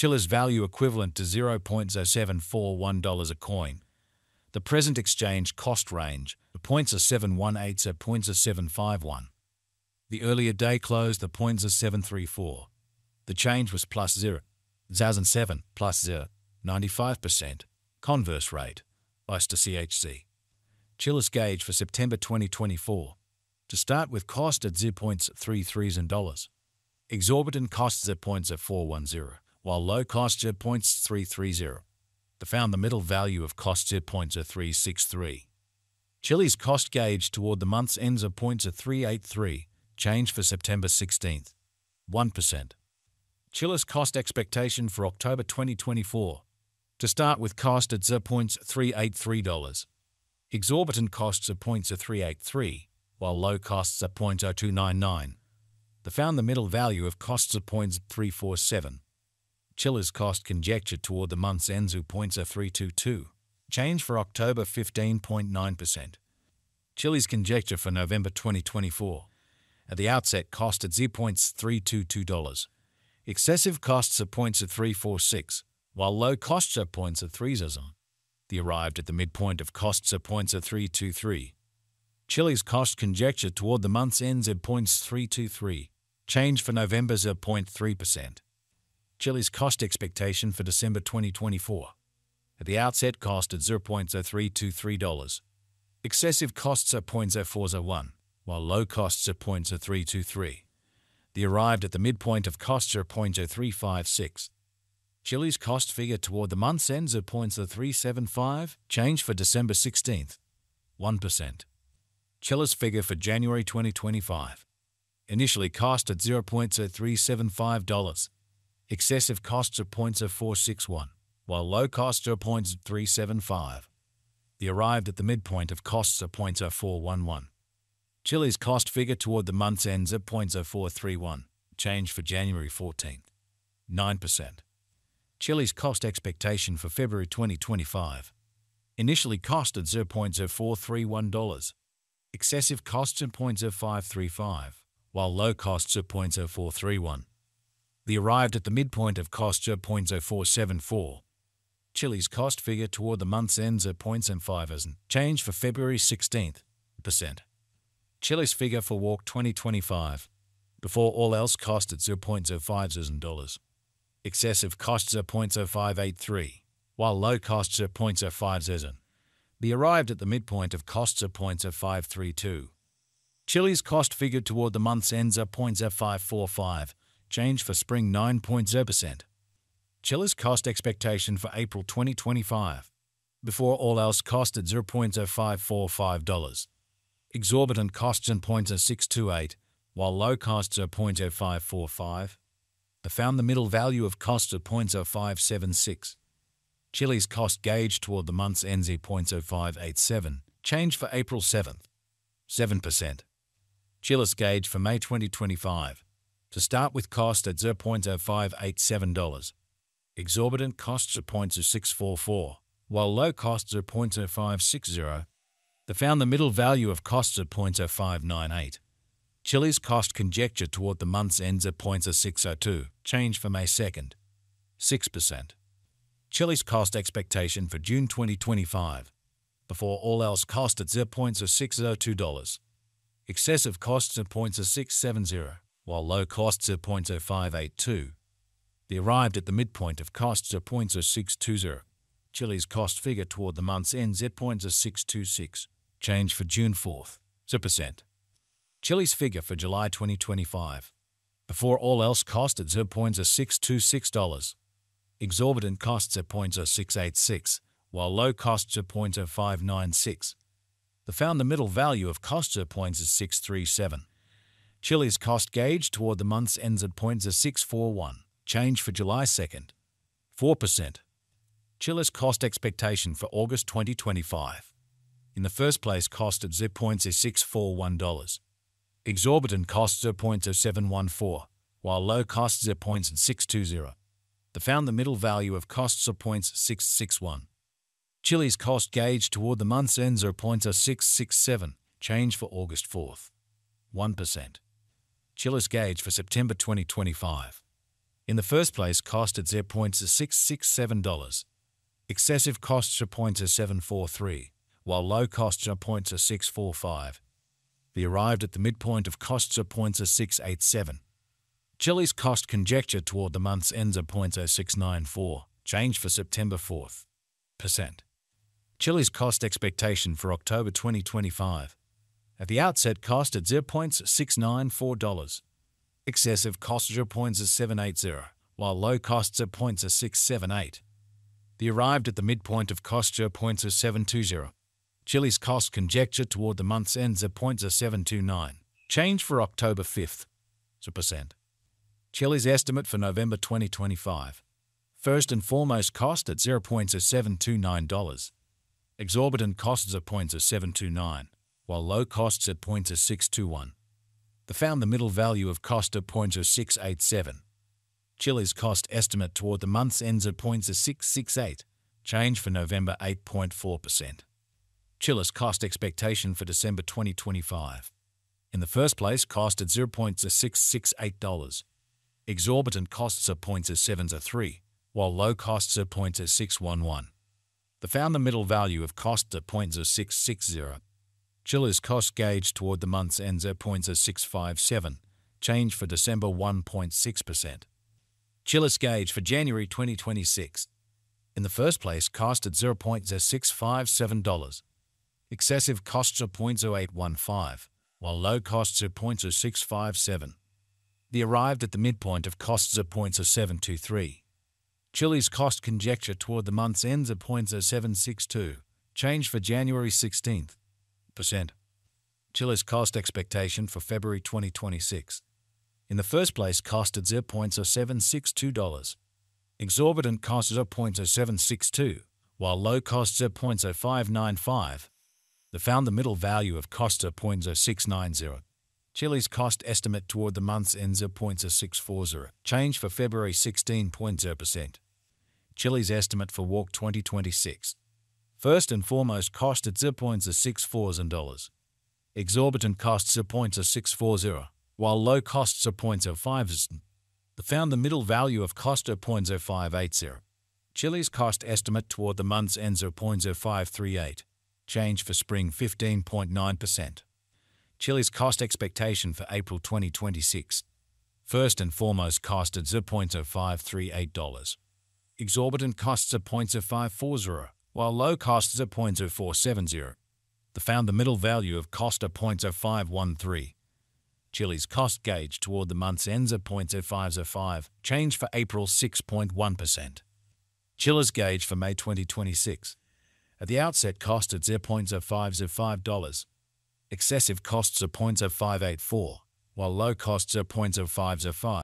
Chilliz value equivalent to $0.0741 a coin. The present exchange cost range, the points are 718 to points are 751. The earlier day closed the points are 734. The change was plus 0.007 plus 0.95%. Converse rate, ICE to CHC. Chilliz gauge for September 2024. To start with cost at $0.33. Exorbitant costs at $0.410, while low costs at $0.330. They found the middle value of costs at $0.363. Chilliz cost gauge toward the month's ends of $0.383. Change for September 16th. 1%. Chilliz cost expectation for October 2024. To start with cost at $0.383. Exorbitant costs at $0.383, while low costs at $0.0299. They found the middle value of costs at $0.347. Chilliz cost conjecture toward the month's ends of $0.322. Change for October 15.9%. Chilliz conjecture for November 2024. At the outset cost at $0.322. Excessive costs at $0.346, while low costs at $0.30. They arrived at the midpoint of costs at $0.323. Chilliz cost conjecture toward the month's ends at $0.323. Change for November's at 0.3%. Chilliz cost expectation for December 2024. At the outset cost at $0.0323. Excessive costs at $0.0401, while low costs at $0.323. They arrived at the midpoint of costs at $0.356. Chilliz cost figure toward the month's ends at $0.375. Change for December 16th. 1%. Chilliz figure for January 2025. Initially cost at $0.375. Excessive costs at $0.461, while low costs are $0.375. They arrived at the midpoint of costs at $0.411. Chilliz cost figure toward the month's ends at $0.431. Change for January 14th. 9%. Chilliz cost expectation for February 2025. Initially cost at $0.0431. Excessive costs at $0.0535, while low costs at $0.0431. They arrived at the midpoint of costs at $0.0474. Chilliz cost figure toward the month's ends at $0.5. Change for February 16th. Percent. Chilliz figure for Walk 2025. Before all else cost at $0.05. Excessive costs at $0.0583, while low costs at $0.05. They arrived at the midpoint of costs at $0.532. Chilliz cost figure toward the month's ends at $0.545. Change for spring 9.0%. Chilliz cost expectation for April 2025. Before all else cost at $0.0545. Exorbitant costs at $0.628, while low costs are $0.0545. They found the middle value of costs at $0.0576. Chilliz cost gauge toward the month's ends at $0.0587. Change for April 7th. 7%. Chilliz gauge for May 2025. To start with cost at $0.0587. Exorbitant costs at $0.644, while low costs are $0.0560. They found the middle value of costs at $0.0598. Chilliz cost conjecture toward the month's ends at $0.602. Change for May 2nd. 6%. Chilliz cost expectation for June 2025. Before all else cost at $0.602. Excessive costs at $0.670, while low costs at $0.0582. They arrived at the midpoint of costs at $0.620. Chilliz cost figure toward the month's ends at $0.626. Change for June 4th. 0%. Chilliz figure for July 2025. Before all else cost at $0.626. Exorbitant costs at $0.686, while low costs at $0.596. They found the middle value of costs at $0.637. Chilliz cost gauge toward the month's ends at $0.641. Change for July 2nd. 4%. Chilliz cost expectation for August 2025. In the first place cost at $0.641. Exorbitant costs at $0.0714, while low costs at $0.620. They found the middle value of costs of $0.661. Chilliz cost gauge toward the month's ends are $0.667. Change for August 4th. 1%. Chilliz gauge for September 2025. In the first place, cost at $0.667. Excessive costs are $0.743, while low costs are $0.645. The arrived at the midpoint of costs are $0.687. Chilliz cost conjecture toward the month's ends are $0.0694, change for September 4th. Chilliz cost expectation for October 2025. At the outset, cost at $0.694. Excessive costs are $0.780, while low costs are $0.678. The arrived at the midpoint of costs are $0.720. Chilliz cost conjecture toward the month's ends are $0.729, change for October 5th. Chilliz estimate for November 2025. First and foremost, cost at $0.729. Exorbitant costs are $0.729, while low costs at $0.621. The found the middle value of cost at $0.687. Chilliz cost estimate toward the month's ends at $0.668, change for November 8.4%. Chilliz cost expectation for December 2025. In the first place, cost at $0.668. Exorbitant costs are $0.703, while low costs are $0.611. The found the middle value of cost at $0.660. Chilliz cost gauge toward the month's ends at $0.657, change for December 1.6%. Chilliz gauge for January 2026. In the first place, cost at $0.657. Excessive costs are $0.0815, while low costs are $0.657. The arrived at the midpoint of costs are $0.723. Chilliz cost conjecture toward the month's ends at $0.762, change for January 16th. Chilliz cost expectation for February 2026. In the first place, cost at $0.762. Exorbitant costs are $0.762, while low costs are $0.0595. The found the middle value of cost are $0.0690. Chilliz cost estimate toward the month's ends are $0.640, change for February 16.0%. Chilliz estimate for Walk 2026. First and foremost, cost at $0.640. Exorbitant costs are $0.640, while low costs are $0.05. The found the middle value of cost are $0.0580. Chilliz cost estimate toward the month's ends are $0.0538, change for spring 15.9%. Chilliz cost expectation for April 2026. First and foremost, cost at $0.0538. Exorbitant costs are $0.0540, while low costs are $0.0470. The found the middle value of cost are $0.0513. Chilliz cost gauge toward the month's ends are $0.0505, change for April 6.1%. Chilliz gauge for May 2026. At the outset, cost at $0.0505. Excessive costs are $0.0584, while low costs are $0.0505.